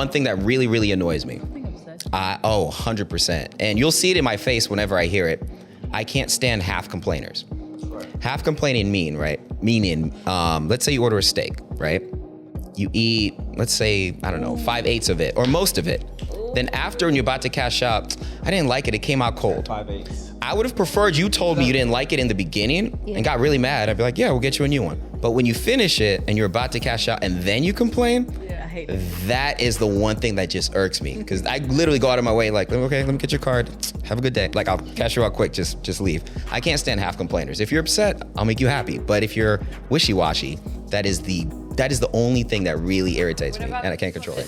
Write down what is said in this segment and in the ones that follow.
one thing that really, really annoys me. 100%. And you'll see it in my face whenever I hear it. I can't stand half complainers. Half complaining meaning, let's say you order a steak, right? You eat, let's say, 5/8 of it or most of it. Then after, when you're about to cash out, I didn't like it. It came out cold. 5/8. I would have preferred you told me you didn't like it in the beginning and got really mad. I'd be like, yeah, we'll get you a new one. But when you finish it and you're about to cash out and then you complain, I hate that. that is the one thing that just irks me. Because I literally go out of my way like, okay, let me get your card. Have a good day. Like, I'll cash you out quick, just leave. I can't stand half complainers. If you're upset, I'll make you happy. But if you're wishy-washy, that is the only thing that really irritates me, and I can't control it.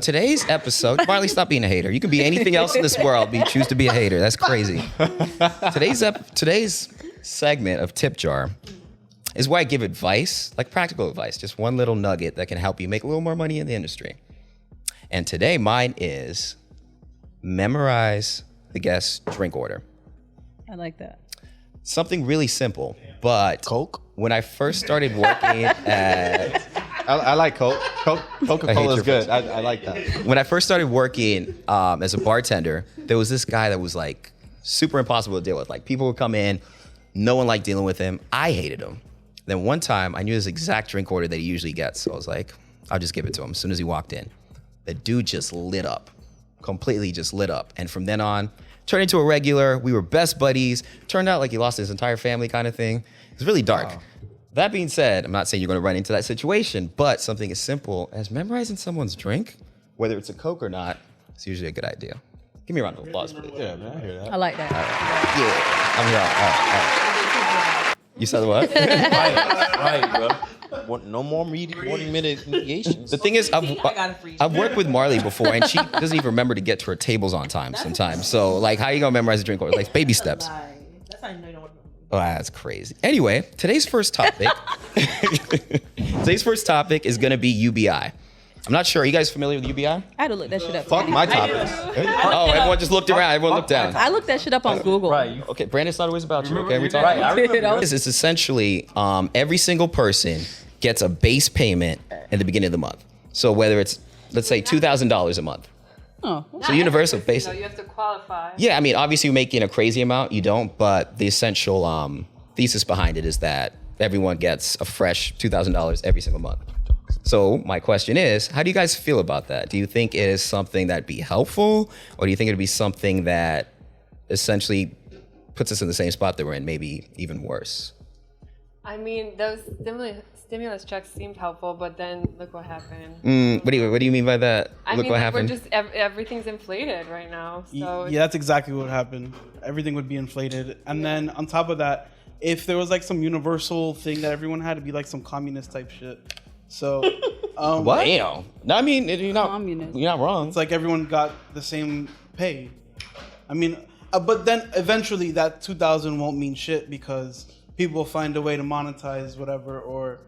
Today's episode, Marley, stop being a hater. You can be anything else in this world, but you choose to be a hater. That's crazy. Today's segment of Tip Jar is where I give advice, like practical advice, just one little nugget that can help you make a little more money in the industry. And today mine is memorize the guest drink order. I like that. Something really simple, but Coke? When I first started working at... I like Coke. Coca-Cola is good. I like that. When I first started working as a bartender, there was this guy that was like super impossible to deal with. Like, people would come in, no one liked dealing with him. I hated him. Then one time I knew his exact drink order that he usually gets. So I was like, I'll just give it to him as soon as he walked in. The dude just lit up, completely just lit up. And from then on, turned into a regular. We were best buddies. Turned out like he lost his entire family kind of thing. It was really dark. Wow. That being said, I'm not saying you're going to run into that situation, but something as simple as memorizing someone's drink, whether it's a Coke or not, it's usually a good idea. Give me a round of applause, please. Yeah, man, I hear that. I like that. Yeah, I'm here. All right. You said what? Right, bro. No more 40-minute mediations. The thing is, I've worked with Marley before, and she doesn't even remember to get to her tables on time sometimes. So, like, how are you going to memorize a drink order? Like, baby steps. That's how you know you don't want to. Oh, that's crazy. Anyway, today's first topic is going to be UBI. I'm not sure. Are you guys familiar with UBI? I had to look that shit up. Fuck my topics. Oh, everyone just looked around. Everyone looked down. I looked that shit up on Google. Right. Okay, Brandon's not always about you. Okay, we talk. Right, I remember. It's essentially every single person gets a base payment in the beginning of the month. So whether it's, let's say, $2,000 a month. Oh. So universal basic. You have to qualify. Yeah, I mean, obviously you're making a crazy amount, you don't, but the essential thesis behind it is that everyone gets a fresh $2,000 every single month. So my question is, how do you guys feel about that? Do you think it is something that'd be helpful, or do you think it'd be something that essentially puts us in the same spot that we're in, maybe even worse? I mean, those stimulus checks seemed helpful, but then look what happened. What do you mean by that? Look what happened. We're just everything's inflated right now. So yeah, that's exactly what happened. Everything would be inflated, and then on top of that, if there was like some universal thing that everyone had, to be like some communist type shit. So, what? Damn. No, I mean, you're not wrong. It's like everyone got the same pay. I mean, but then eventually that 2,000 won't mean shit because people will find a way to monetize whatever, or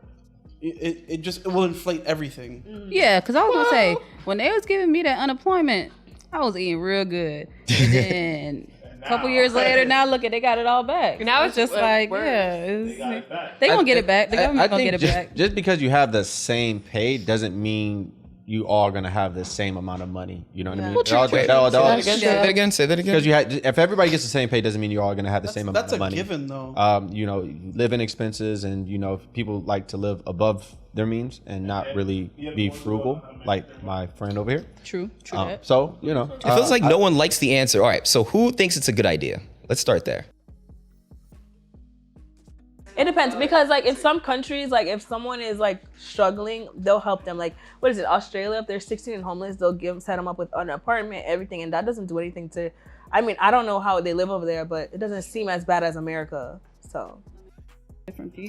it will inflate everything. Yeah, because I was gonna say, when they was giving me that unemployment, I was eating real good. And then a couple years later, now look at, they got it all back. Now it's just like, yeah, they gonna get it back. The government gonna get it back. Just because you have the same pay doesn't mean you all gonna have the same amount of money. You know what I mean? Say that again. Because if everybody gets the same pay, doesn't mean you're all gonna have the same amount of money. That's a given, though. Living expenses, and people like to live above their means and not really be frugal, like my friend over here. True. So it feels like no one likes the answer. All right, so who thinks it's a good idea? Let's start there. It depends, because like in some countries, like if someone is like struggling, they'll help them. Like, what is it, Australia? If they're 16 and homeless, they'll set them up with an apartment, everything, and that doesn't do anything to. I mean, I don't know how they live over there, but it doesn't seem as bad as America. So.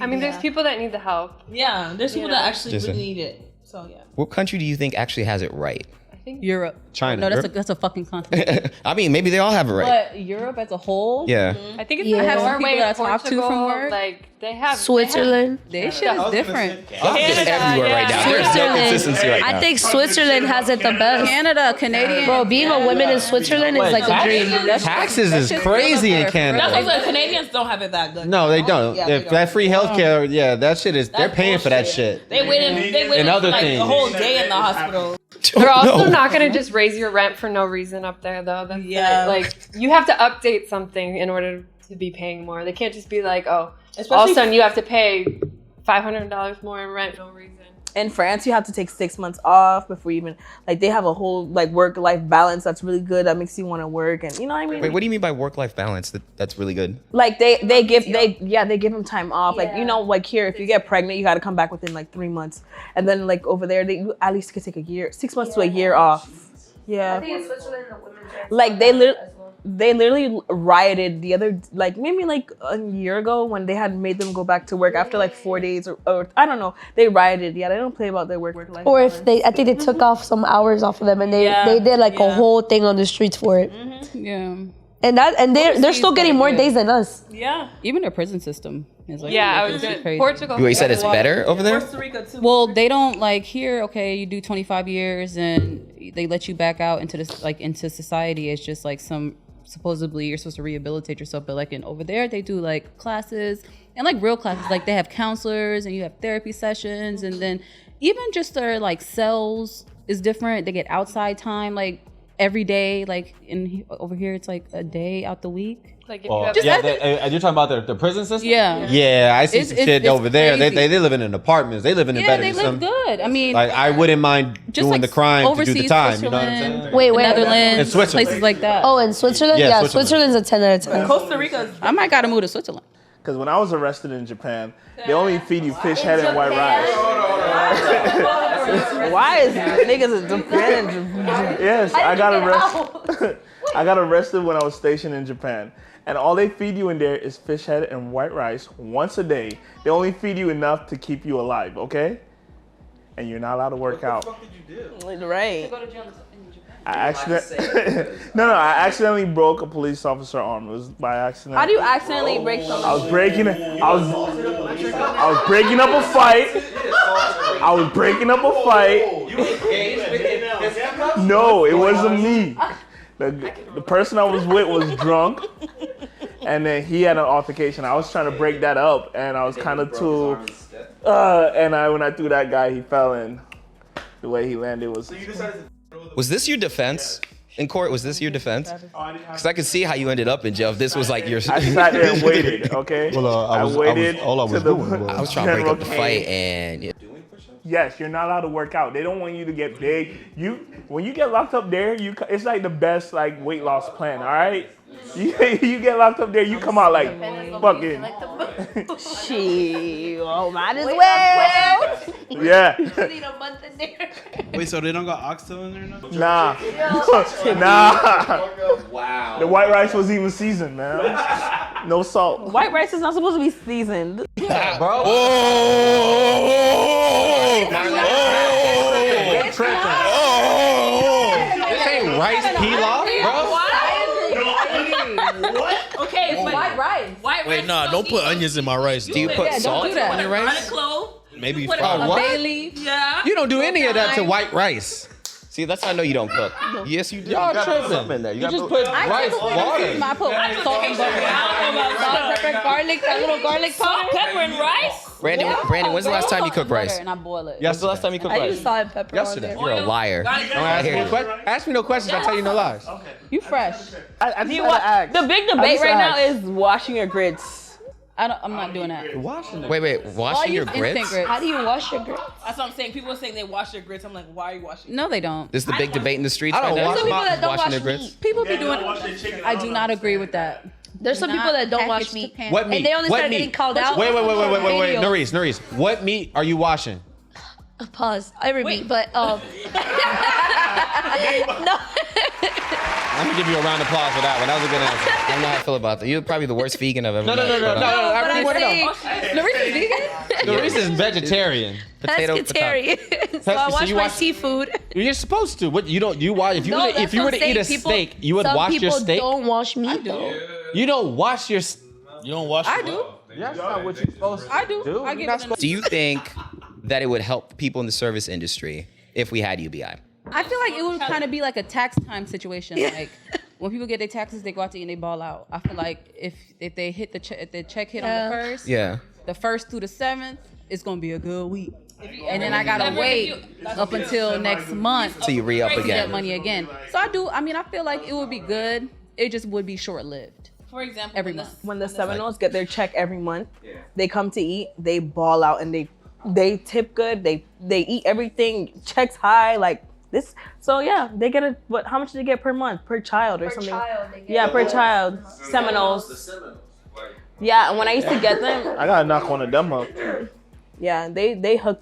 I mean, there's people that need the help. Yeah, there's people that actually really need it. So yeah. What country do you think actually has it right? I think Europe. China. No, Europe? that's a fucking continent. I mean, maybe they all have it right. But Europe as a whole, Yeah. I think it's Yeah. I have some Norway, people that I talk to Portugal, from work. like they have Switzerland. their shit is different. I'm just everywhere right now. There's no Switzerland. consistency right now. I think Switzerland has it the best. Canada, Canadian. Bro, being a woman in Switzerland is like a dream. Taxes is crazy in That's Canada. what like, Canadians don't have it that good. No, they don't. Yeah, they If don't. that free healthcare, yeah, that shit is. They're That's paying for that bullshit. shit. They waited And other like things. a whole day in the hospital. They're also not going to just raise your rent for no reason up there, though. That's Yeah. Like, you have to update something in order to be paying more. They can't just be like, oh, all of Especially a sudden you have to pay $500 more in rent for no reason. in France, you have to take 6 months off before you even like they have a whole like work-life balance that's really good that makes you want to work and you know what I mean. Wait, what do you mean by work-life balance? That's really good. Like they give them time off. Like you know like here if you get pregnant you got to come back within like 3 months and then like over there you at least could take a year 6 months to a year off. Yeah. in Switzerland, the women's rights Like they literally rioted the other like maybe like a year ago when they had made them go back to work after like 4 days or I don't know. They rioted. Yeah, they don't play about their work life. Or if I think they took off some hours off of them and they did like a whole thing on the streets for it. Yeah. And they're still getting more days than us. Yeah. Even their prison system is like Yeah, I was crazy. good. Crazy. Portugal. Wait, you said it's better over there? Costa Rica too. Well, they don't like here. Okay, you do 25 years and they let you back out into this like into society. It's just like supposedly you're supposed to rehabilitate yourself, but like over there they do like classes and like real classes. Like they have counselors and you have therapy sessions, and then even just their like cells is different. They get outside time like every day. Like over here it's like a day out the week. Like if you have you're talking about the prison system? Yeah. Yeah, I see some shit it's over there. They crazy. live in apartments. They live in Yeah, better they than live some. good. I mean, Like I wouldn't mind just doing like the crime to do the overseas, time. You know what I'm Switzerland, saying? Wait, where? Netherlands, In Switzerland. places like that. Oh, in Switzerland? Yeah, Yeah, Switzerland. Switzerland's a 10 out of 10. Costa Rica. I might gotta move to Switzerland. Because when I was arrested in Japan, they only feed you fish head and white rice. Why is niggas in Japan? Yes, I got arrested. I got arrested when I was stationed in Japan. And all they feed you in there is fish head and white rice once a day. They only feed you enough to keep you alive, okay? And you're not allowed to work out. What the fuck did you do? Right. I accidentally broke a police officer's arm. It was by accident. How do you accidentally break something? I was breaking up a fight. I was breaking up a fight. No, it wasn't me. The person I was with was drunk, and then he had an altercation. I was trying to break that up, and I was kind of too. When I threw that guy, he fell in. The way he landed was. Was this your defense in court? Was this your defense? Because I could see how you ended up in jail. If this was like your. I sat there and waited. Okay. Well, I was waited. all I was till the doing was- I was trying to break up the general came. fight and. Yeah. Yes, you're not allowed to work out. They don't want you to get big. When you get locked up there, it's like the best like weight loss plan. All right, you get locked up there, you come out like fucking She, oh, might as well. yeah. Need a month in there. Wait, so they don't got oxtail in there now? Nah. Wow. The white rice was even seasoned, man. No salt. White rice is not supposed to be seasoned. Bro. This ain't rice pilaf, bro. Okay, but white rice. White Wait, nah, don't put onions in my rice. Do you put salt do that. on your rice? Clove. Maybe Put it fry. on what? bay leaf. Yeah. You don't do any of that to white rice. See, that's how I know you don't cook. Yes, you do. Y'all You gotta put tripping. something in there. You just put rice water. I put salt and butter. Salt, pepper, garlic, that little garlic powder. Pepper and rice. Brandon, when's the last time you cooked rice? And I boil it. When's the last time you cooked I rice? use salt and pepper on Yesterday. there. You're a liar. Ask me no questions. I tell you no lies. You fresh. I just had to ask. The big debate right now is washing your grits. I'm not doing that. Wait, washing your grits? How do you wash your grits? That's what I'm saying. People are saying they wash their grits. I'm like, why are you washing? No, they don't. This is the big debate in the streets I don't right now. wash Some people that don't Washing wash their meat. grits? People be doing. I do not agree with that. There's some people that don't wash meat. What meat? And they only What start meat? getting called out. Wait. Videos. Norris. What meat are you washing? Pause. Every meat, but No. I'm gonna give you a round of applause for that one. That was a good answer. I don't know how I feel about that. You're probably the worst vegan I've ever No. met. but, I really want to know. Larissa's vegan? Larissa is vegetarian. Potato. Pescatarian. So I So wash you my watch- seafood. You're supposed to. What you don't? You watch. If you No, were to, that's if you what were I'm to eat a saying. People- steak, you would some wash your people steak. don't wash meat though. You don't wash your. You don't wash I it? do. That's not what you're supposed to I do. I You're give not it supposed Do you think that it would help people in the service industry if we had UBI? I feel like it would kind of be like a tax time situation. Like when people get their taxes, they go out to eat and they ball out. I feel like if they hit if the check hit on the first, Yeah. the 1st through the 7th, it's gonna be a good week. And then I gotta wait up until next month So you re-up to get again. money again. So I feel like it would be good. It just would be short-lived. For example, Every month. when the Seminoles get their check every month, they come to eat, they ball out, and they tip good. They eat everything, checks high, like this. So yeah, they get how much do they get per month, per child or something? Yeah, per child. Seminoles. Yeah, and when I used to get them, I gotta knock one of them up. yeah, they hook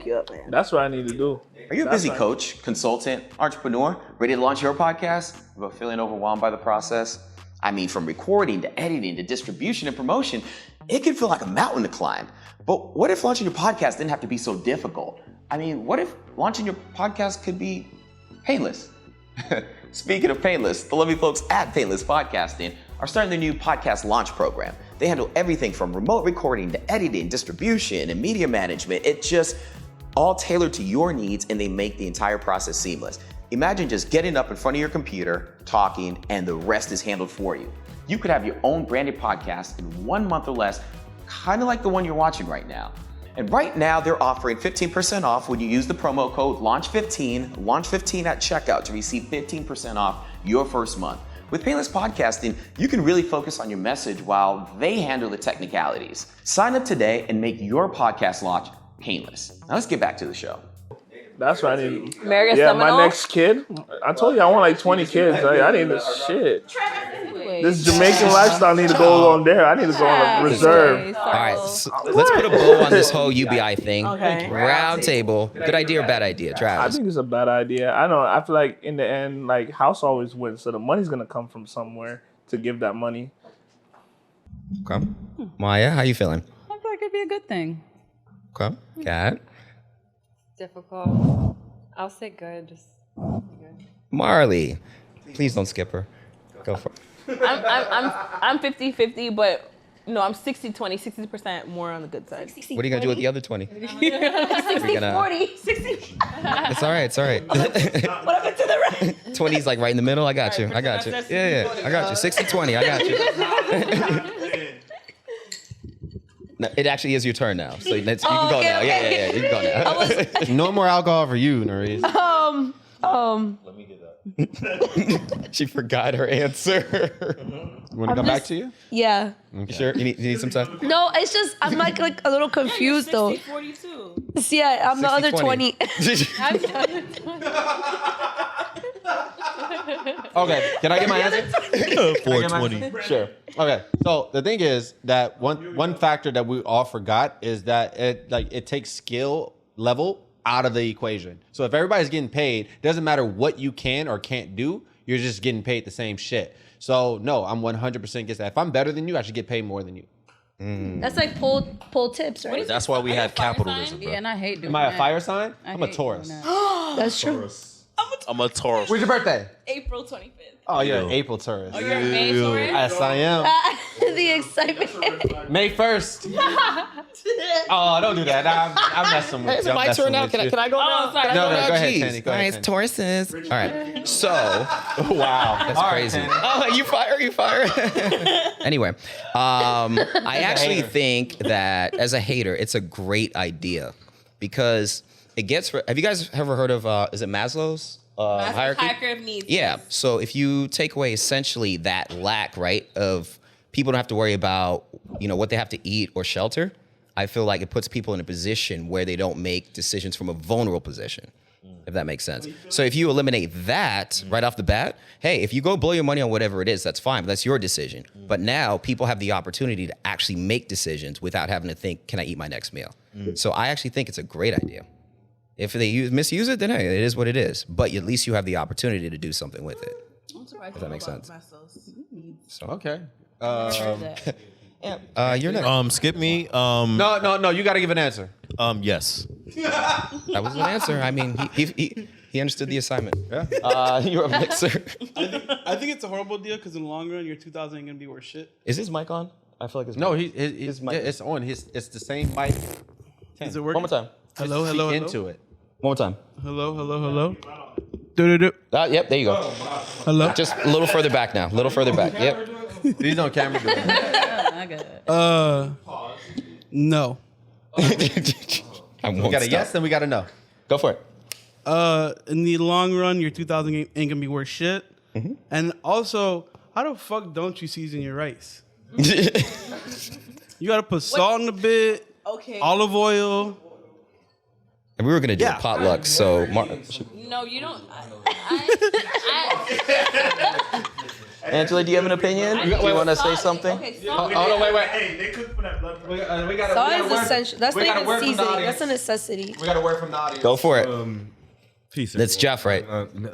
you up, man. That's what I need to do. Are you a busy coach, consultant, entrepreneur, ready to launch your podcast, but feeling overwhelmed by the process? I mean, from recording to editing to distribution and promotion, it can feel like a mountain to climb. But what if launching your podcast didn't have to be so difficult? I mean, what if launching your podcast could be painless? Speaking of painless, the lovely folks at Panelists Podcasting are starting their new podcast launch program. They handle everything from remote recording to editing, distribution, and media management. It's just all tailored to your needs, and they make the entire process seamless. Imagine just getting up in front of your computer, talking, and the rest is handled for you. You could have your own branded podcast in 1 month or less, kind of like the one you're watching right now. And right now, they're offering 15% off when you use the promo code LAUNCH15 at checkout to receive 15% off your first month. With Panelists Podcasting, you can really focus on your message while they handle the technicalities. Sign up today and make your podcast launch painless. Now let's get back to the show. That's what I need. Marry a Yeah, Seminole? my next kid. I told you I want like 20 kids. I need this shit. This Jamaican lifestyle need to go on there. I need to go on a reserve. All right, so let's put a bow on this whole UBI thing. Okay. Round table. Good idea or bad idea, I Travis? think it's a bad idea. I know. I feel like in the end, like house always wins, so the money's gonna come from somewhere to give that money. Okay. Maya, how you feeling? I feel like it'd be a good thing. Okay. Kat? Difficult. I'll say good. Just good. Marley. Please don't skip her. Go for it. I'm 50-50, but no, I'm 60-20, 60% more on the good side. What are you going to do with the other 20? 60, gonna- 40, 60. It's all right. It's all right. What happened to the right? 20's like right in the middle. I got you. I got you. Yeah. I got you. 60-20. I got you. No, it actually is your turn now. So you can go now. Yeah. You can go now. No more alcohol for you, Norris. She forgot her answer. You want to come back to you? Yeah. You sure? You need some time? No, it's just I'm like a little confused though. 42. Yeah, I'm the other 20. Okay, can I get my answer? 420. Sure. Okay. So the thing is that one factor that we all forgot is that it takes skill level out of the equation. So if everybody's getting paid, doesn't matter what you can or can't do, you're just getting paid the same shit. So no, I'm 100% against that. If I'm better than you, I should get paid more than you. That's like pull tips, right? That's why we have capitalism, bro. Yeah, and I hate doing Am I a that. fire sign? I I'm a hate Taurus. doing that. That's true. I'm a Taurus. When's your birthday? April 25th. Oh, you're an April Taurus. You're a May Taurus? Yes, I am. The excitement. May 1st. Oh, don't do that. I'm messing with you. I'm My messing turn now. with Can you. I go now? sorry. No, Oh, go ahead, geez. Tanny. Go All right, ahead, it's Tanny. Tauruses. All right. So, Wow. that's All right, crazy. Tanny. Oh, you fire. Anyway, I actually think that as a hater, it's a great idea because it gets. Have you guys ever heard of? Is it Maslow's hierarchy? Hierarchy of needs. Yeah. So if you take away essentially that lack, right, of people don't have to worry about, what they have to eat or shelter, I feel like it puts people in a position where they don't make decisions from a vulnerable position, if that makes sense. So if you eliminate that right off the bat, hey, if you go blow your money on whatever it is, that's fine. But that's your decision. But now people have the opportunity to actually make decisions without having to think, can I eat my next meal? So I actually think it's a great idea. If they misuse it, then hey, it is what it is. But at least you have the opportunity to do something with it. If that makes sense. So Okay. You're next. Skip me. No. You got to give an answer. Yes. That was an answer. I mean, he understood the assignment. Yeah. You're a mixer. I think it's a horrible deal because in the long run, your 2000 ain't gonna be worth shit. Is his mic on? I feel like his No, mic. his mic. It's on. It's the same mic. Is it working? One more time. Hello. Into it. One more time. Hello. Do. Yep, there you go. Hello. Just a little further back now. A little further back. Yep. These on camera. I got it. No. I We won't got a stop. yes, then we got a no. Go for it. In the long run, your 2000 ain't gonna be worth shit. And also, how the fuck don't you season your rice? You gotta put salt in the bit, olive oil. And we were gonna do a potluck, so No, you don't. Angela, do you have an opinion? Do you want to say something? Okay, Oh no, wait. Hey, they cook for that blood pressure. We got Salt is essential. That's not even seasoning. That's a necessity. We got a word from the audience. Go for it. Peace. That's Jeff, right?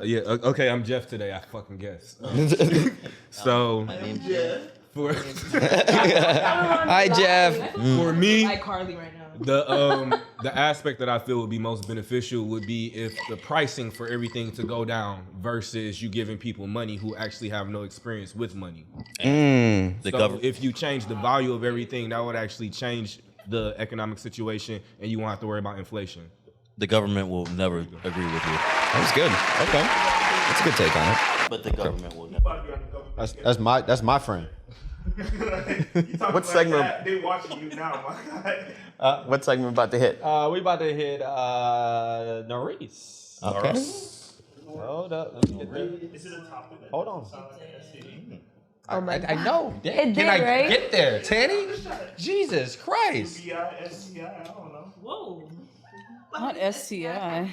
Yeah. Okay, I'm Jeff today. I fucking guess. So. Hi, Jeff. For me, Like Carly right now. the aspect that I feel would be most beneficial would be if the pricing for everything to go down versus you giving people money who actually have no experience with money. So if you change the value of everything, that would actually change the economic situation, and you won't have to worry about inflation. The government will never agree with you. That was good. Okay. That's a good take on it. But the government will never. That's my friend. What segment? They watching you now, my guy. What segment about to hit? We about to hit Norris. Okay. Hold up. Let me get there. This is a topic. Hold on. Oh my God. I know. It Can did, I right? get there, Tanny? Jesus Christ. STI, I don't know. Whoa. Not STI.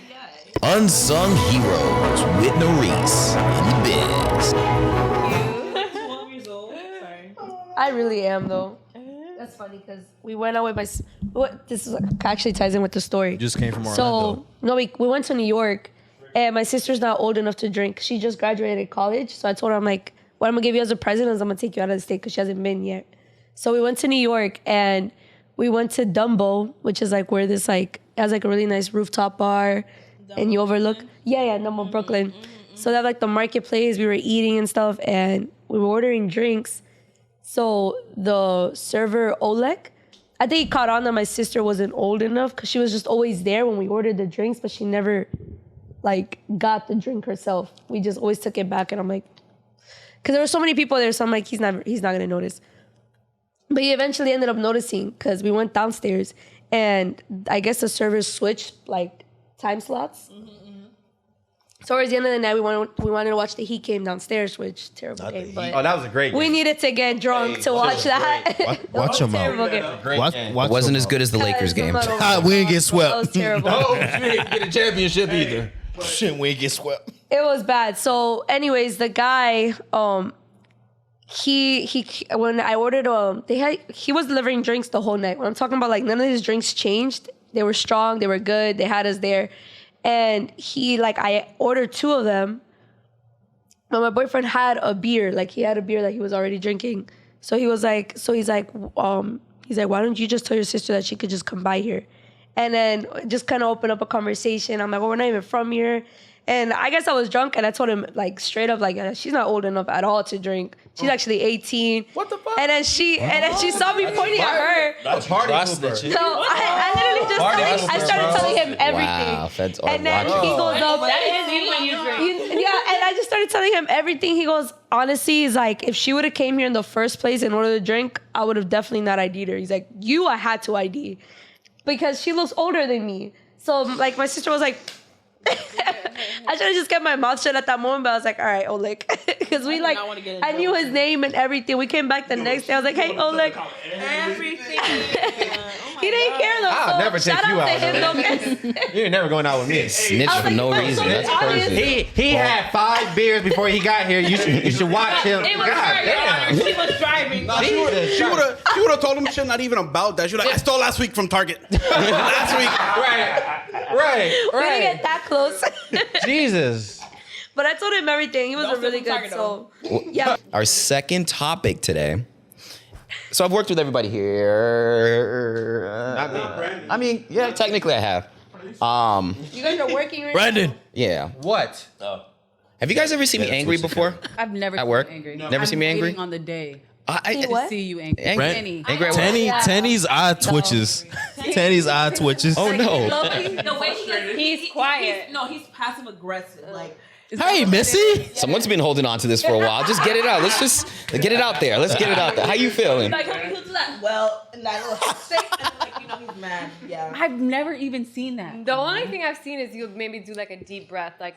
Unsung Heroes with Norris in the biz. 12 years old. Sorry. I really am though. That's funny because we went out with this is actually ties in with the story. Just came from Orlando. So no, we went to New York, and my sister's not old enough to drink. She just graduated college, so I told her, I'm like, what I'm gonna give you as a present is I'm gonna take you out of the state because she hasn't been yet. So we went to New York and we went to Dumbo, which is like where this like has like a really nice rooftop bar, and you overlook Dumbo, Brooklyn. So they have like the marketplace. We were eating and stuff, and we were ordering drinks. So the server Oleg, I think he caught on that my sister wasn't old enough because she was just always there when we ordered the drinks, but she never like got the drink herself. We just always took it back, and I'm like, because there were so many people there, so I'm like, he's not gonna notice. But he eventually ended up noticing because we went downstairs, and I guess the servers switched like time slots. So towards the end of the night, we wanted to watch the Heat game downstairs, which terrible game. But Oh, that was a great game. we needed to get drunk to watch that. Watch your Terrible mouth. game. Watch It wasn't as good as the Lakers game. We didn't get That swept. was terrible. Oh, she didn't get a championship either. Shit, we didn't get swept. It was bad. So, anyways, the guy, he when I ordered he was delivering drinks the whole night. When I'm talking about like none of his drinks changed. They were strong, they were good, they had us there. And I ordered 2 of them. But my boyfriend had a beer. Like he had a beer that he was already drinking. So he's like, why don't you just tell your sister that she could just come by here? And then just kind of open up a conversation. I'm like, well, we're not even from here. And I guess I was drunk, and I told him like straight up, like she's not old enough at all to drink. She's actually 18. What the fuck? And then she saw me pointing at her. That's party pooper. So I literally just I started telling him everything. Wow, feds are And then watching. he goes up. That is you when you drink. Yeah, and I just started telling him everything. He goes, honestly, he's like, if she would have came here in the first place in order to drink, I would have definitely not ID'd her. He's like, I had to ID because she looks older than me. So like my sister was like, I should have just kept my mouth shut at that moment, but I was like, all right, Oleg. Because I knew his name and everything. We came back the next day. I was like, hey, Oleg. Everything. He didn't care though. I'll never take shout you out out, to him man. though. You're never going out with me. Snitch I was for like, no but reason. so That's obvious. crazy. He had 5 beers before he got here. You should watch him. It was God her, Your damn. Honor. She was driving. She would have told him shit not even about that. She was like, I stole last week from Target. Last week. Right. Right. We didn't get that close. Jesus. But I told him everything. He was a really good soul. Yeah. Our second topic today. So I've worked with everybody here. Not me. I mean, yeah, technically I have. You guys are working right Brandon. Yeah. What? Have you guys ever seen me angry before? I've never At seen work? you angry. Never seen me I'm angry? waiting on the day I, what? to see you angry. Angry? Tenny. Angry at work? Tenny's eye twitches. Tenny's eye twitches. Oh no. The way He's quiet. He's passive aggressive. Like, Hey, Missy. Someone's been holding on to this for a while. Just get it out. Let's just get it out there. Let's get it out there. How you feeling? like he'll do that. Well, and that little shake, and like he's mad. Yeah. I've never even seen that. The only thing I've seen is you'll maybe do like a deep breath, like.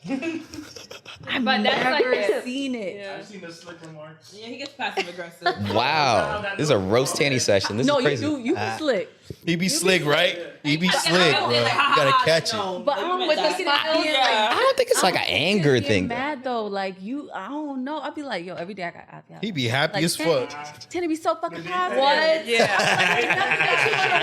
I've But that's like never it. seen it. Yeah. I've seen the slick remarks. Yeah, he gets passive aggressive. Wow. This is a roast Tanny session. This No, is you crazy. do. You be slick. He be slick, right? He be slick, bro. You gotta catch it. But with the smile, I don't think it's like an anger thing. Mad though, like you. I don't know. I'd be like, yo, every day I got. He be happy like, as fuck. Tend to be so fucking positive. What?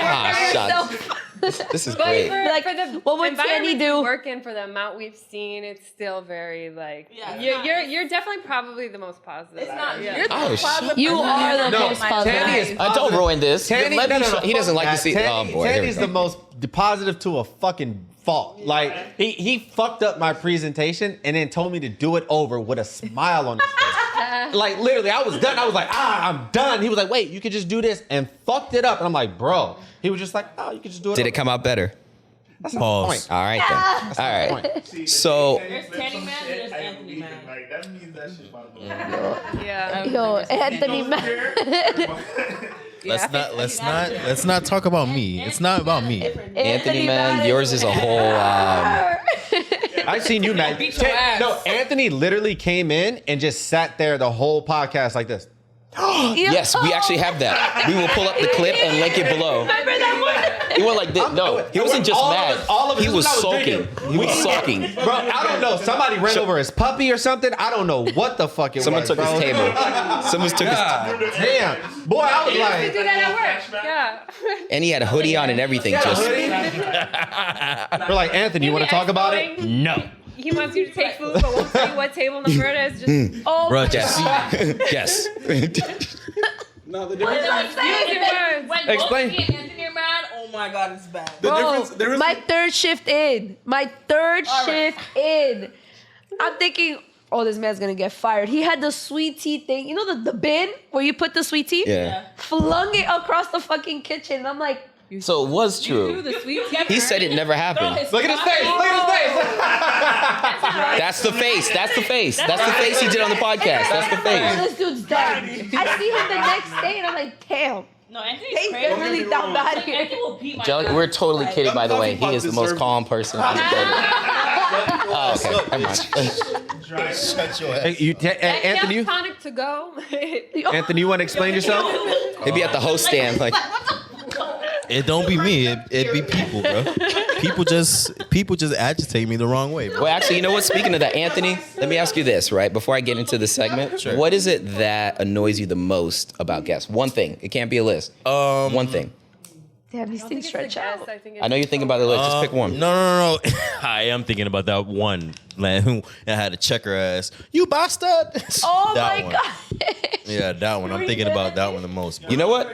Ah, shut. This is But great. Like, for the what would environment Tanny do? you work in, for the amount we've seen, it's still very like. Yeah, you're definitely probably the most positive. It's not. Yeah. You're Oh, shit. You are the No, most positive. Tanny is Don't ruin this. Tanny, Let me no. show- he doesn't like to see. Tanny, Oh boy. here we Tanny's go. the most positive to a fucking fault. Like he fucked up my presentation and then told me to do it over with a smile on his face. Like literally, I was done. I was like, I'm done. He was like, wait, you could just do this, and fucked it up. And I'm like, bro. He was just like, oh, you could just do it. Did over. it come out better? That's not the Pause. point. All right then. All right. So There's Tanny man, there's Anthony man. Like that means that shit about to go. Yeah. Yo, Anthony, man. Let's not talk about me. It's not about me. Anthony, man, yours is a whole. I've seen you, man. No, Anthony literally came in and just sat there the whole podcast like this. Yes, we actually have that. We will pull up the clip and link it below. Remember that one? He went like this. No, he wasn't just mad. He was sulking. He was sulking. Bro, I don't know. Somebody ran over his puppy or something. I don't know what the fuck it Someone was. took his bro. table. Someone took his. Damn. Boy, I was You like, do that at work. Yeah. And he had a hoodie on and everything. Just we're like, Anthony, you want to talk about it? no. He wants you to take food, but won't tell you what table number it is. Just Bro, Yes. Yes. No, the difference. use your words. When Explain. both me and Anthony are mad, oh my god, it's bad. Bro, The difference my third shift in. I'm thinking, oh, this man's gonna get fired. He had the sweet tea thing. You know the bin where you put the sweet tea? Yeah. Flung it across the fucking kitchen. And I'm like, So it was true. the sweet tea. He said it never happened. Look at his face. Look at his face. That's the face. That's the face. That's the face he did on the podcast. That's the oh, face. this dude's dead. I see him the next day and I'm like, damn. No, Anthony's They crazy. really down bad here. Anthony will beat my Jelly, ass. we're totally kidding, by the way. He is the most calm person on the planet. Oh, okay. Never mind. Shut your ass. Hey, Anthony, you, tonic to go. Anthony, you want to explain yourself? He'd be at the host stand like, It don't be me. It be people, bro. People just agitate me the wrong way, bro. well, actually, you know what? Speaking of that, Anthony, let me ask you this, right? Before I get into the segment, Sure. what is it that annoys you the most about guests? One thing. It can't be a list. One thing. Damn, these things stretch out. I know you're thinking about the list. Just pick one. No. I am thinking about that one man who had to check her ass. You bastard. Oh That my one. god. Yeah, that one. I'm thinking about that one the most. You know what?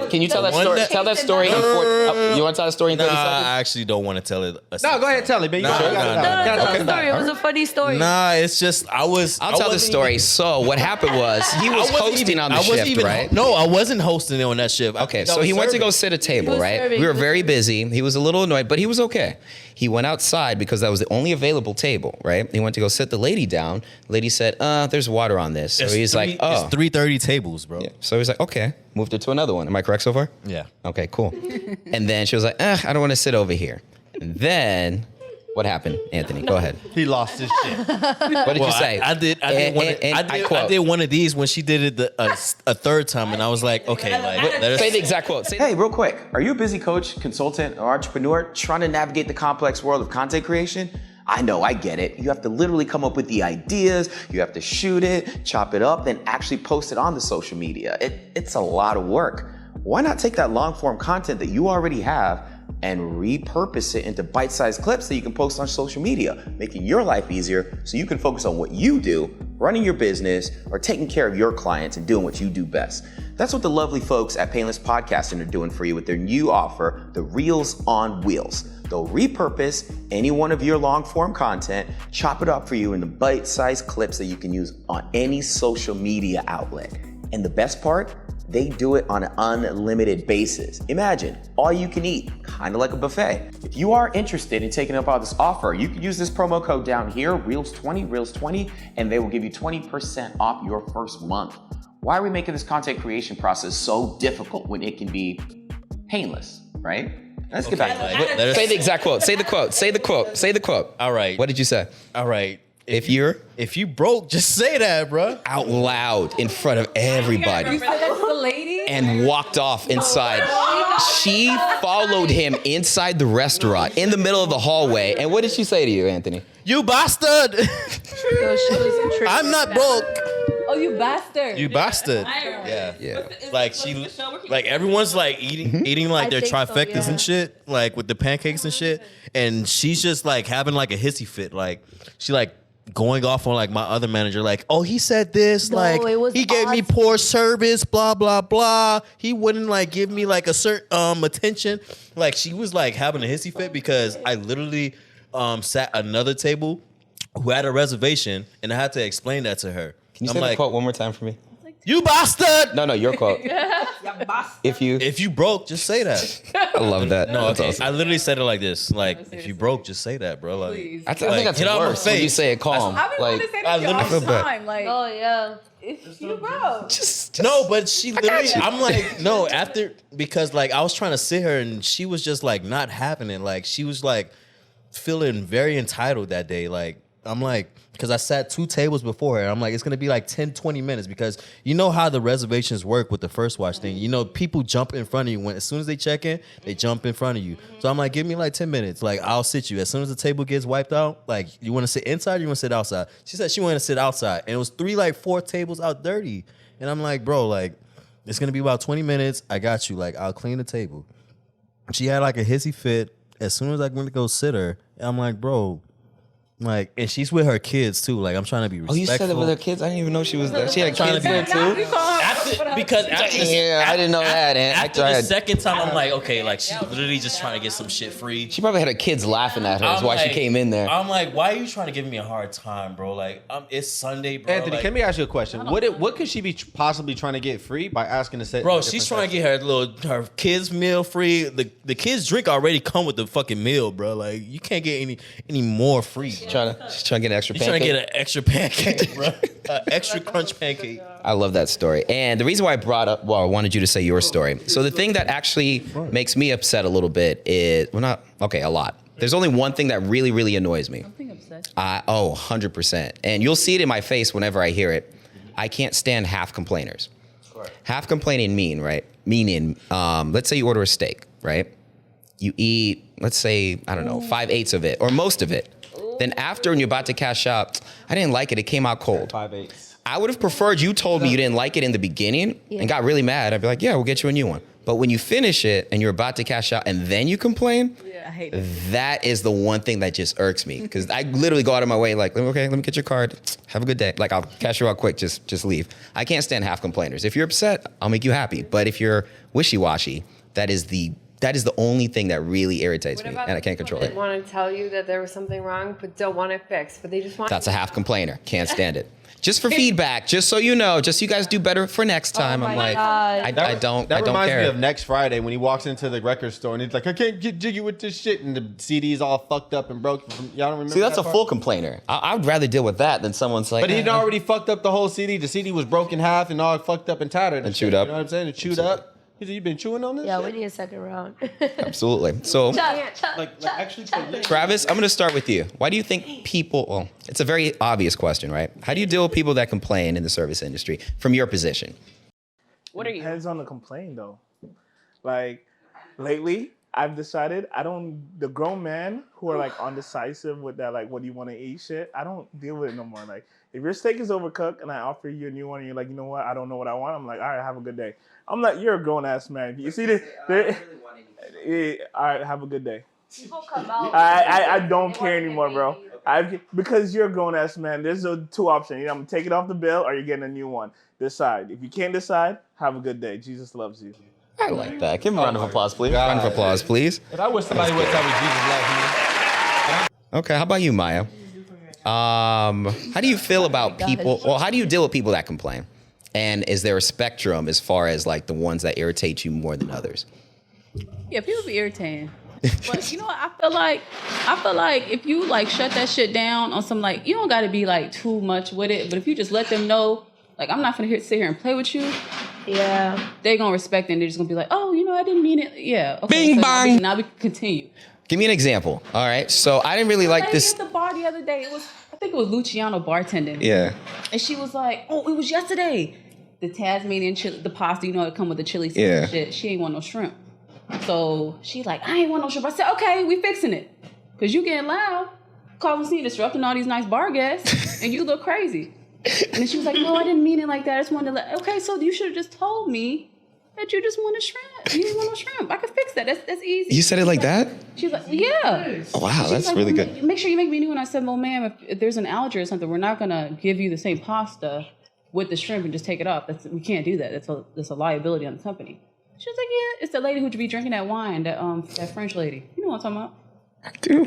Can you tell that one story? that- Tell that story in you want to tell that story in 30 Nah, seconds? I actually don't want to tell it. No, go ahead and tell it, man. You Nah, got it. nah, Got it. nah. Got it. Tell the Okay. story. It was a funny story. Nah, it's just I'll tell the story. So what happened was he was hosting on the shift, right? No, I wasn't hosting on that shift. Okay, so he went to go sit at a table, was right? serving. We were very busy. He was a little annoyed, but he was okay. He went outside because that was the only available table, right? He went to go sit the lady down. The lady said, there's water on this. So he's like, oh. It's 3:30 tables, bro. Yeah. So he's like, okay. Moved her to another one. Am I correct so far? Yeah. Okay, cool. And then she was like, I don't want to sit over here. And then what happened, Anthony? Go ahead. He lost his shit. What did you say? I did one of these when she did it a third time, and I was like, okay, like let us Say the exact quote. Say Hey, real quick, are you a busy coach, consultant, or entrepreneur trying to navigate the complex world of content creation? I know, I get it. You have to literally come up with the ideas, you have to shoot it, chop it up, then actually post it on the social media. It's a lot of work. Why not take that long form content that you already have and repurpose it into bite-sized clips that you can post on social media, making your life easier so you can focus on what you do, running your business, or taking care of your clients and doing what you do best. That's what the lovely folks at Panelists Podcasting are doing for you with their new offer, the Reels on Wheels. They'll repurpose any one of your long-form content, chop it up for you into bite-sized clips that you can use on any social media outlet. And the best part, they do it on an unlimited basis. Imagine, all you can eat, kind of like a buffet. If you are interested in taking up on this offer, you can use this promo code down here, Reels20, and they will give you 20% off your first month. Why are we making this content creation process so difficult when it can be painless, right? Let's get back to that. Say the exact quote. Say the quote. Say the quote. Say the quote. All right. What did you say? All right. If you broke, just say that, bro. Out loud in front of everybody. You said that to the lady? And walked off inside. She followed him inside the restaurant in the middle of the hallway. And what did she say to you, Anthony? You bastard. Yo, she was I'm not broke. Oh, you bastard. You bastard. Yeah. Like like everyone's like eating like their think so, trifectas yeah. and shit, like with the pancakes and shit. And she's just like having like a hissy fit. Like she like going off on like my other manager, like, oh, he said this, No, like it was he gave me poor service, blah, blah, blah. He wouldn't like give me like a certain attention. Like she was like having a hissy fit because I literally sat another table who had a reservation and I had to explain that to her. Can you say the quote one more time for me? You bastard! No, your quote. If you broke, just say that. I love that. No, That's okay. awesome. I literally said it like this. Like, if you broke, just say that, bro. Like, I think that's get out my worse when you face. say it calm. I've been Like, wanting to say I that to you literally all the feel bad. time. Like, Oh yeah. if you broke. just no, but she literally, I'm like, no, after, because like I was trying to sit her and she was just like not having it. Like, she was like feeling very entitled that day. Like, I'm like, because I sat 2 tables before her. I'm like, it's going to be like 10, 20 minutes because you know how the reservations work with the first watch thing. You know, people jump in front of you. As soon as they check in, they jump in front of you. So I'm like, give me like 10 minutes. Like, I'll sit you. As soon as the table gets wiped out, like, you want to sit inside or you want to sit outside? She said she wanted to sit outside. And it was 4 tables out dirty. And I'm like, bro, like, it's going to be about 20 minutes. I got you. Like, I'll clean the table. She had like a hissy fit. As soon as I went to go sit her, I'm like, bro, like, and she's with her kids too. Like, I'm trying to be respectful. Oh, you said it with her kids? I didn't even know she was there. She had trying kids to be- there too? Yeah, I didn't know that. And After the second time, I'm like, okay, like she's literally just trying to get some shit free. She probably had her kids laughing at her. That's I'm why she like- came in there. I'm like, why are you trying to give me a hard time, bro? Like, it's Sunday, bro. Anthony, like, can we ask you a question? What could she be possibly trying to get free by asking to set? bro, she's trying to get her kids meal free. The kids drink already come with the fucking meal, bro. Like, you can't get any more free. She's trying to get an extra You're trying to pancake. get an extra pancake, bro. An extra crunch pancake. I love that story. And the reason why I wanted you to say your story. So the thing that actually makes me upset a little bit is, a lot. There's only one thing that really, really annoys me. Something obsessed. 100%. And you'll see it in my face whenever I hear it. I can't stand half complainers. Half complaining meaning, let's say you order a steak, right? You eat, let's say, 5/8 of it or most of it. Then after, when you're about to cash out, I didn't like it. It came out cold. 5/8. I would have preferred you told me you didn't like it in the beginning and got really mad. I'd be like, yeah, we'll get you a new one. But when you finish it and you're about to cash out and then you complain, I hate it. that is the one thing that just irks me. Because I literally go out of my way like, okay, let me get your card. Have a good day. Like, I'll cash you out quick. Just leave. I can't stand half complainers. If you're upset, I'll make you happy. But if you're wishy-washy, that is the only thing that really irritates me, and I can't control They it. want to tell you that there was something wrong, but don't want it fixed. But they just want. That's a half complainer. Can't stand it. Just for feedback, just so you know, just so you guys do better for next time. I'm like, I don't That reminds care. me of next Friday when he walks into the record store and he's like, I can't get jiggy with this shit, and the CD's all fucked up and broke. Y'all don't remember? See, that's that a part? full complainer. I would rather deal with that than someone's like. But he'd already fucked up the whole CD. The CD was broken half and all fucked up and tattered And chewed shit, up. You know what I'm saying? And chewed up. He said, "You been chewing on this?" Yeah, shit?" we need a second round. Absolutely. So, Like actually, Travis, I'm going to start with you. Why do you think people? Well, it's a very obvious question, right? How do you deal with people that complain in the service industry from your position? What are you? Depends on the complaint though. Like lately, I've decided the grown men who are like undecisive with that, like, what do you want to eat shit, I don't deal with it no more. Like, if your steak is overcooked and I offer you a new one and you're like, you know what, I don't know what I want, I'm like, all right, have a good day. I'm like, you're a grown ass man. You see this? All right, have a good day. I don't care anymore, bro. Because you're a grown ass man. There's two options. I'm gonna take it off the bill or you're getting a new one. Decide. If you can't decide, have a good day. Jesus loves you. I like that. Give him a round of applause, please. Round of applause, please. If I wish somebody would tell me Jesus loves me. Okay, how about you, Maya? How do you feel about people? Well, how do you deal with people that complain? And is there a spectrum as far as like the ones that irritate you more than others? Yeah, people be irritating. But you know what? I feel like if you like shut that shit down on some, like, you don't got to be like too much with it. But if you just let them know, like, I'm not gonna sit here and play with you. Yeah. They're gonna respect it and they're just gonna be like, oh, you know, I didn't mean it. Yeah. Okay, Bing so bang. Now we can continue. Give me an example. All right. So I didn't really like this. At the bar the other day, I think it was Luciano bartending. Yeah. And she was like, oh, it was yesterday. The Tasmanian chili, the pasta, you know, it come with the chili sauce and shit. She ain't want no shrimp. So she like, I ain't want no shrimp. I said, okay, we fixing it. Cause you getting loud, causing scene, disrupting all these nice bar guests, and you look crazy. And then she was like, no, I didn't mean it like that. I just wanted to okay, so you should have just told me that you just want a shrimp. You didn't want no shrimp. I can fix that. That's easy. You said it like that? She's like, yeah. Oh, wow, that's like, really good. Make sure you make me a new one. I said, well, ma'am, if there's an allergy or something, we're not gonna give you the same pasta with the shrimp and just take it off. We can't do that. That's a liability on the company. She was like, yeah, it's the lady who'd be drinking that wine, that French lady. You know what I'm talking about? I do.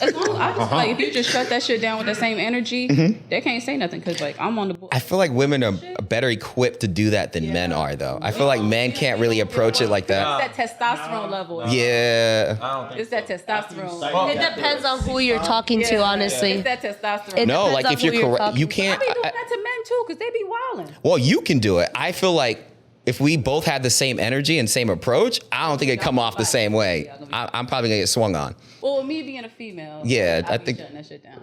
As long as I just feel like if you just shut that shit down with the same energy, they can't say nothing because like I'm on the board. I feel like women are better equipped to do that than men are, though. I feel like men can't really approach it like that. It's that testosterone level. Yeah. It's that testosterone. It depends on who you're talking to, honestly. It's that testosterone. No, depends like on if who you're you're correct, talking you to. can't. I be doing that to men too because they be wilding. Well, you can do it. I feel like if we both had the same energy and same approach, I don't think it'd come off the same way. I'm probably gonna get swung on. Well, me being a female, Yeah, I I be think. shutting that shit down.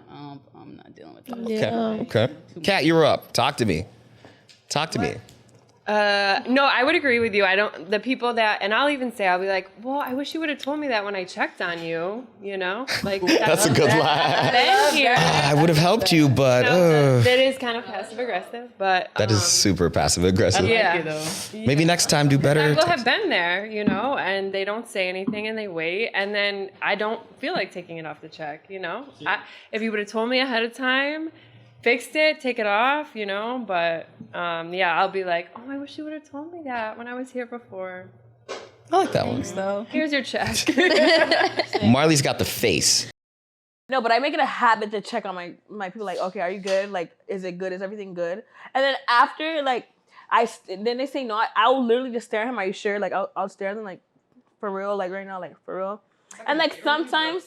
I'm not dealing with that. Okay. Kat, you're up. Talk to me. No, I would agree with you. The people that, and I'll even say, I'll be like, well, I wish you would have told me that when I checked on you, you know? Like, That's a good line. Thank you. I would have helped you, but That is kind of passive aggressive, but. that is super passive aggressive. Yeah. Maybe next time do better. People have been there, you know, and they don't say anything and they wait, and then I don't feel like taking it off the check, you know? If you would have told me ahead of time, fixed it, take it off, you know, but yeah, I'll be like, oh, I wish you would have told me that when I was here before. I like that one. So Here's your check. Marley's got the face. No, but I make it a habit to check on my people. Like, okay, are you good? Like, is it good? Is everything good? And then after, like, then they say no. I'll literally just stare at him. Are you sure? Like, I'll stare at them, like, for real, like right now, like for real. And like sometimes,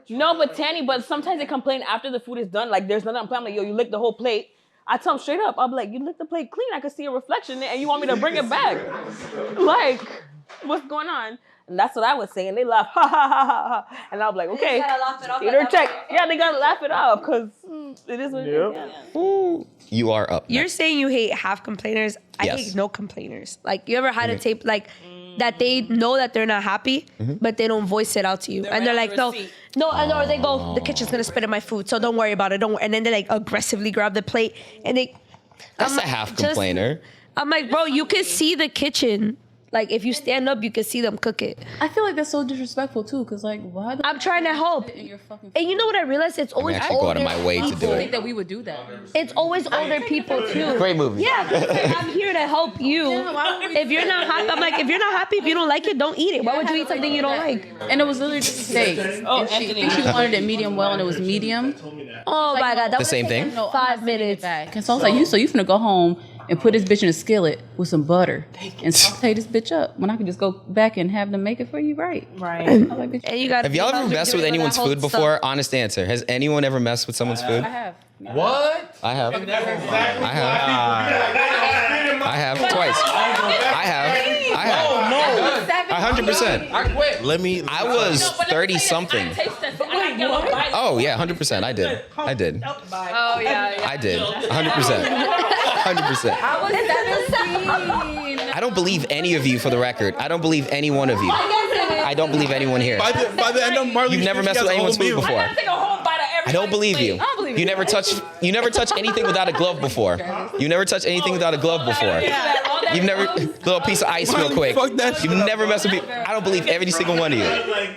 no, but Tanny, but sometimes they complain after the food is done. Like, there's nothing. I'm like, yo, you licked the whole plate. I tell them straight up. I'll be like, you licked the plate clean. I can see a reflection in it, and you want me to bring it back? Like, what's going on? And that's what I was saying. They laugh, ha ha ha ha ha. And I'll be like, okay, their check. Yeah, they gotta laugh it off because it is what it is. Yeah. Ooh, you are up. You're saying you hate half complainers. I Yes. hate no complainers. Like, you ever had a tape like that they know that they're not happy, but they don't voice it out to you, and they're like, no, or they go, the kitchen's gonna spit in my food, so don't worry about it. Don't worry. And then they like aggressively grab the plate, and That's a half complainer. I'm like, bro, you can see the kitchen. Like, if you stand up, you can see them cook it. I feel like that's so disrespectful too, because like, why? I'm trying to help. In your fucking And you know what I realized? It's always actually go out of older my way to do people. I think that we would do that. It's always older people too. Great movie. Yeah, I'm here to help you. If you're not happy, I'm like, if you're not happy, if you don't like it, don't eat it. Why would you eat something you don't like? And it was literally just a steak. And she, I think she wanted it medium well, and it was medium. Oh my God, that The was same thing? No, 5 minutes. And so I was like, you finna go home and put this bitch in a skillet with some butter and saute this bitch up when I can just go back and have them make it for you, right? Right. I like bitch. And you got. Have y'all ever messed with anyone's food before? Honest answer. Has anyone ever messed with someone's food? I have. What? I have. I have twice. I have. Oh no! 100%. I quit. I was 30 something. Oh yeah, 100%. I did. Oh, yeah. I did. 100%. 100%. I was 17. I don't believe any of you, for the record. I don't believe any one of you. Yes, it I don't believe anyone here. By the end of Marley, You've never messed with anyone's food before. I take a whole bite of everybody's I don't believe plate. you. I don't believe You never touch anything without a glove before. You never touch anything without a glove before. You've never little piece of ice real quick. Fuck that shit You've up. never messed with people. I don't believe every single one of you.